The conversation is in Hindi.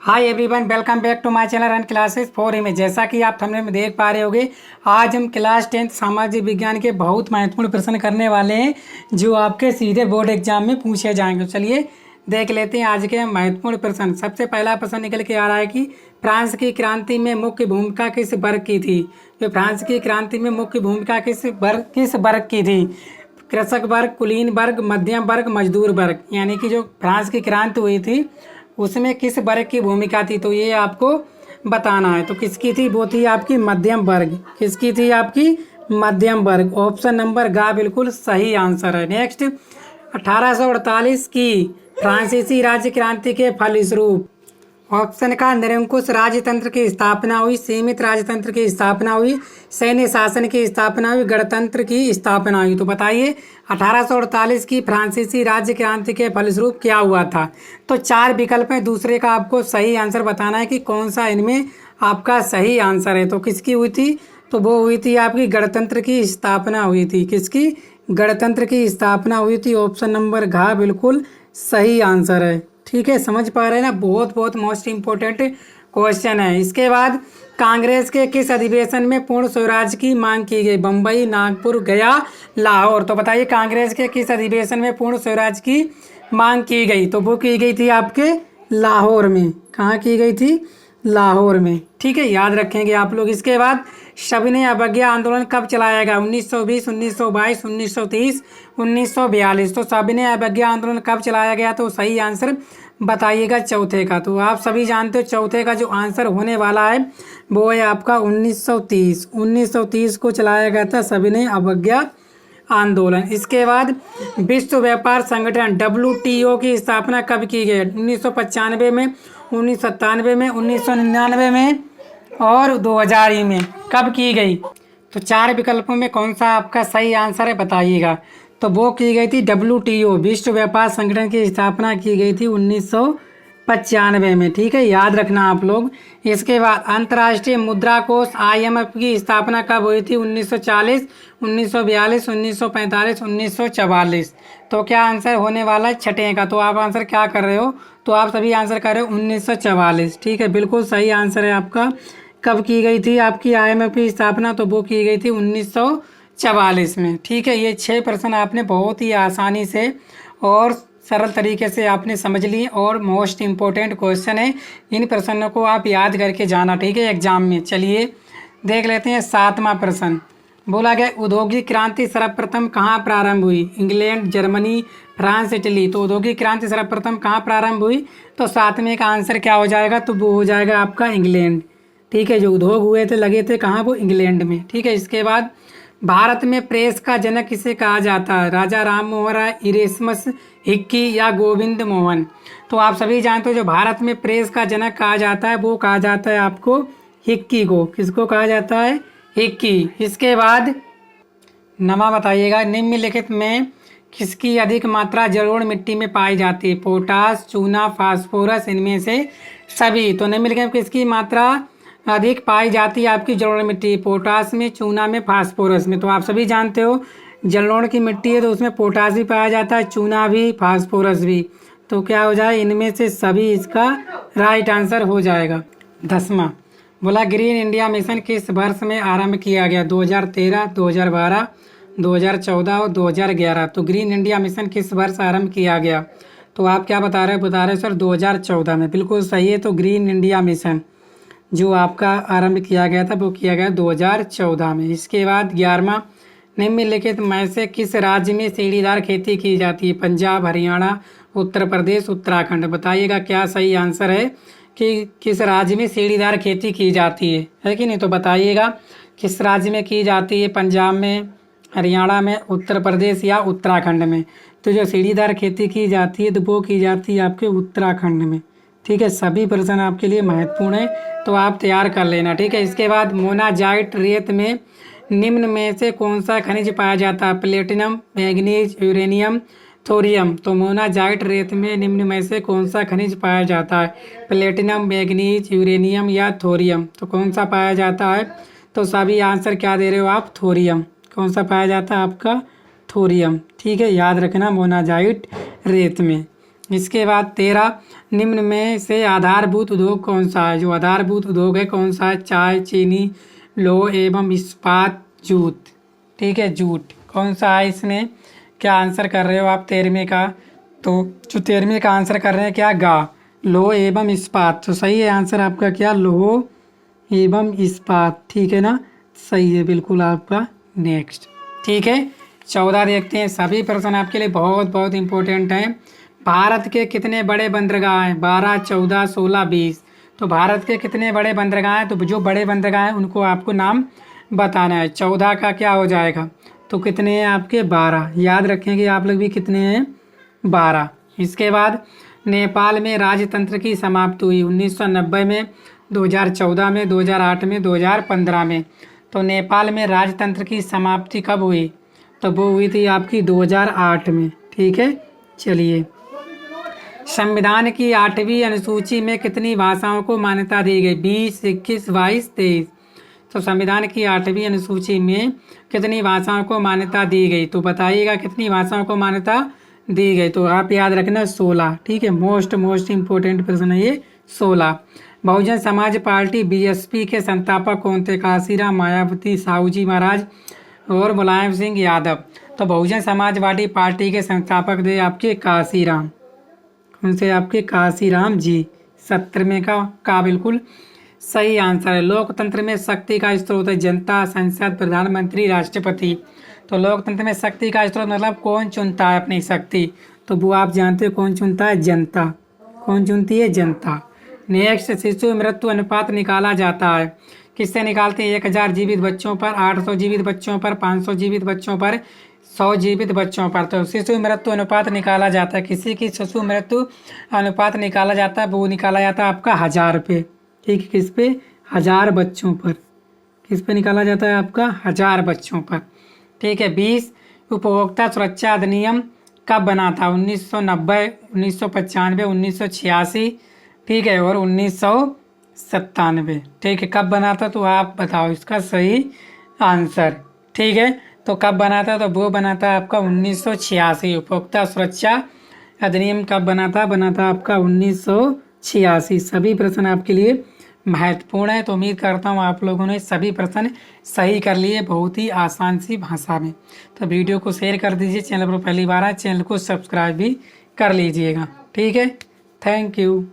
Hi everyone, welcome back to my channel run classes for image. जैसा कि आप थंबनेल में देख पा रहे होंगे, आज हम क्लास 10 सामाजिक विज्ञान के बहुत महत्वपूर्ण प्रश्न करने वाले हैं जो आपके सीधे बोर्ड एग्जाम में पूछे जाएंगे। चलिए देख लेते हैं आज के महत्वपूर्ण प्रश्न। सबसे पहला प्रश्न निकल के आ रहा है कि फ्रांस की क्रांति में मुख्य भूमिका किस वर्ग की थी। जो फ्रांस की क्रांति में मुख्य भूमिका किस वर्ग की थी? कृषक वर्ग, कुलीन वर्ग, मध्यम वर्ग, मजदूर वर्ग। यानी कि जो फ्रांस की क्रांति हुई थी उसमें किस वर्ग की भूमिका थी, तो ये आपको बताना है। तो किसकी थी? वो थी आपकी मध्यम वर्ग। किसकी थी? आपकी मध्यम वर्ग। ऑप्शन नंबर गा बिल्कुल सही आंसर है। नेक्स्ट, 1848 की फ्रांसीसी राज्य क्रांति के फलस्वरूप ऑप्शन का निरंकुश राजतंत्र की स्थापना हुई, सीमित राजतंत्र की स्थापना हुई, सैन्य शासन की स्थापना हुई, गणतंत्र की स्थापना हुई। तो बताइए 1848 की फ्रांसीसी राज्य क्रांति के फलस्वरूप क्या हुआ था? तो चार विकल्प हैं, दूसरे का आपको सही आंसर बताना है कि कौन सा इनमें आपका सही आंसर है। तो किसकी हुई थी? तो वो हुई थी आपकी गणतंत्र की स्थापना हुई थी। किसकी? गणतंत्र की स्थापना हुई थी। ऑप्शन नंबर घ बिल्कुल सही आंसर है। ठीक है, समझ पा रहे हैं ना? बहुत बहुत मोस्ट इम्पोर्टेंट क्वेश्चन है। इसके बाद कांग्रेस के किस अधिवेशन में पूर्ण स्वराज की मांग की गई? बम्बई, नागपुर, गया, लाहौर। तो बताइए कांग्रेस के किस अधिवेशन में पूर्ण स्वराज की मांग की गई? तो वो की गई थी आपके लाहौर में। कहाँ की गई थी? लाहौर में। ठीक है, याद रखेंगे आप लोग। इसके बाद सविनय अवज्ञा आंदोलन कब चलाया गया? 1920, 1922, 1930, 1942। तो सविनय अवज्ञा आंदोलन कब चलाया गया? तो सही आंसर बताइएगा चौथे का। तो आप सभी जानते हो चौथे का जो आंसर होने वाला है वो है आपका 1930। 1930 को चलाया गया था सविनय अवज्ञा आंदोलन। इसके बाद विश्व व्यापार संगठन WTO की स्थापना कब की गई? 1995 में, 1997 में, 1999 में और 2000 में। कब की गई? तो चार विकल्पों में कौन सा आपका सही आंसर है बताइएगा। तो वो की गई थी WTO, विश्व व्यापार संगठन की स्थापना की गई थी 1995 में। ठीक है, याद रखना आप लोग। इसके बाद अंतर्राष्ट्रीय मुद्रा कोष IMF की स्थापना कब हुई थी? 1940, 1942, 1945, 1944। तो क्या आंसर होने वाला है छठे का? तो आप आंसर क्या कर रहे हो? तो आप सभी आंसर कर रहे हो 1944। ठीक है, बिल्कुल सही आंसर है आपका। कब की गई थी आपकी IMF की स्थापना? तो वो की गई थी 1944 में। ठीक है, ये 6 प्रश्न आपने बहुत ही आसानी से और सरल तरीके से आपने समझ लिए और मोस्ट इम्पोर्टेंट क्वेश्चन है। इन प्रश्नों को आप याद करके जाना, ठीक है, एग्जाम में। चलिए देख लेते हैं 7वां प्रश्न। बोला गया औद्योगिक क्रांति सर्वप्रथम कहाँ प्रारंभ हुई? England, Germany, France, Italy. तो औद्योगिक क्रांति सर्वप्रथम कहाँ प्रारंभ हुई? तो 7वें का आंसर क्या हो जाएगा? तो वो हो जाएगा आपका इंग्लैंड। ठीक है, जो उद्योग हुए थे लगे थे कहाँ? वो इंग्लैंड में। ठीक है, इसके बाद भारत में प्रेस का जनक किसे कहा जाता है? राजा राम मोहन राय, इरेस्मस, हिक्की या गोविंद मोहन। तो आप सभी जानते हो जो भारत में प्रेस का जनक कहा जाता है वो कहा जाता है आपको हिक्की को। किसको कहा जाता है? हिक्की। इसके बाद नमा बताइएगा, निम्नलिखित में किसकी अधिक मात्रा जलोढ़ मिट्टी में पाई जाती है? पोटास, चूना, फास्फोरस, इनमें से सभी। तो निम्नलिखित में किसकी मात्रा अधिक पाई जाती है आपकी जलोढ़ मिट्टी? पोटास में, चूना में, फास्फोरस में। तो आप सभी जानते हो जलोढ़ की मिट्टी है तो उसमें पोटास भी पाया जाता है, चूना भी, फास्फोरस भी। तो क्या हो जाए? इनमें से सभी इसका राइट आंसर हो जाएगा। 10वां बोला ग्रीन इंडिया मिशन किस वर्ष में आरंभ किया गया? 2013, 2012, 2014 और 2011। तो ग्रीन इंडिया मिशन किस वर्ष आरंभ किया गया? तो आप क्या बता रहे हो? बता रहे हो सर 2014 में। बिल्कुल सही है। तो ग्रीन इंडिया मिशन जो आपका आरंभ किया गया था वो किया गया 2014 में। इसके बाद 11वां, निम्नलिखित में से किस राज्य में सीढ़ीदार खेती की जाती है? पंजाब, हरियाणा, उत्तर प्रदेश, उत्तराखंड। बताइएगा क्या सही आंसर है कि किस राज्य में सीढ़ीदार खेती की जाती है कि नहीं? तो बताइएगा किस राज्य में की जाती है? पंजाब में, हरियाणा में, उत्तर प्रदेश या उत्तराखंड में। तो जो सीढ़ीदार खेती की जाती है तो वो की जाती है आपके उत्तराखंड में। ठीक है, सभी प्रश्न आपके लिए महत्वपूर्ण है तो आप तैयार कर लेना। ठीक है, इसके बाद मोनाजाइट रेत में निम्न में से कौन सा खनिज पाया जाता है? Platinum, manganese, uranium, thorium. तो मोनाजाइट रेत में निम्न में से कौन सा खनिज पाया जाता है? प्लेटिनम, मैग्नीज, यूरेनियम या थोरियम। तो कौन सा पाया जाता है? तो सभी आंसर क्या दे रहे हो आप? थोरियम। कौन सा पाया जाता है आपका? थोरियम। ठीक है, याद रखना मोनाजाइट रेत में। इसके बाद 13, निम्न में से आधारभूत उद्योग कौन सा है? जो आधारभूत उद्योग है कौन सा है? चाय, चीनी, लौह एवं इस्पात, जूट। ठीक है, जूट कौन सा है इसमें? क्या आंसर कर रहे हो आप 13वें का? तो जो 13वें का आंसर कर रहे हैं क्या? गा, लौह एवं इस्पात। तो सही है आंसर आपका क्या? लौह एवं इस्पात। ठीक है ना, सही है बिल्कुल आपका। नेक्स्ट, ठीक है 14 देखते हैं। सभी प्रश्न आपके लिए बहुत बहुत इंपॉर्टेंट हैं। भारत के कितने बड़े बंदरगाह हैं? 12, 14, 16, 20। तो भारत के कितने बड़े बंदरगाह हैं? तो जो बड़े बंदरगाह हैं उनको आपको नाम बताना है। 14 का क्या हो जाएगा? तो कितने हैं आपके? 12। याद रखेंगे आप लोग भी कितने हैं? 12। इसके बाद नेपाल में राजतंत्र की समाप्ति हुई 1990 में, 2014 में, 2008 में, 2015 में। तो नेपाल में राजतंत्र की समाप्ति कब हुई? तो वो हुई थी आपकी 2008 में। ठीक है, चलिए। संविधान की 8वीं अनुसूची में कितनी भाषाओं को मान्यता दी गई? 20, 21, 22, 23। तो संविधान की 8वीं अनुसूची में कितनी भाषाओं को मान्यता दी गई? तो बताइएगा कितनी भाषाओं को मान्यता दी गई? तो आप याद रखना 16। ठीक है, मोस्ट इम्पोर्टेंट प्रश्न है ये 16। बहुजन समाज पार्टी बीएसपी के संस्थापक कौन थे? काशीराम, मायावती, साहूजी महाराज और मुलायम सिंह यादव। तो बहुजन समाजवादी पार्टी के संस्थापक थे आपके काशीराम। कौन से? आपके काशीराम जी। 17वें का बिल्कुल सही आंसर है। लोकतंत्र में शक्ति का स्रोत है जनता, संसद, प्रधानमंत्री, राष्ट्रपति। तो लोकतंत्र में शक्ति का स्रोत मतलब कौन चुनता है अपनी शक्ति? तो वो आप जानते हो कौन चुनता है? जनता। कौन चुनती है? जनता। नेक्स्ट, शिशु मृत्यु अनुपात निकाला जाता है किससे निकालते हैं? 1000 जीवित बच्चों पर, 800 जीवित बच्चों पर, 500 जीवित बच्चों पर, 100 जीवित बच्चों पर। तो शिशु मृत्यु अनुपात निकाला जाता है। किसी की शिशु मृत्यु अनुपात निकाला जाता है, वो निकाला जाता है आपका 1000 पे। ठीक है, किस पे? 1000 बच्चों पर। किस पे निकाला जाता है? आपका 1000 बच्चों पर। ठीक है, 20 उपभोक्ता सुरक्षा अधिनियम कब बना था? 1990, 1995, 1986, ठीक है, और 1997। ठीक है, कब बना था? तो आप बताओ इसका सही आंसर। ठीक है, तो कब बना था? तो वो बना था आपका 1986। उपभोक्ता सुरक्षा अधिनियम कब बना था? बना था आपका 1986। सभी प्रश्न आपके लिए महत्वपूर्ण है। तो उम्मीद करता हूँ आप लोगों ने सभी प्रश्न सही कर लिए बहुत ही आसान सी भाषा में। तो वीडियो को शेयर कर दीजिए। चैनल पर पहली बार आए, चैनल को सब्सक्राइब भी कर लीजिएगा। ठीक है, थैंक यू।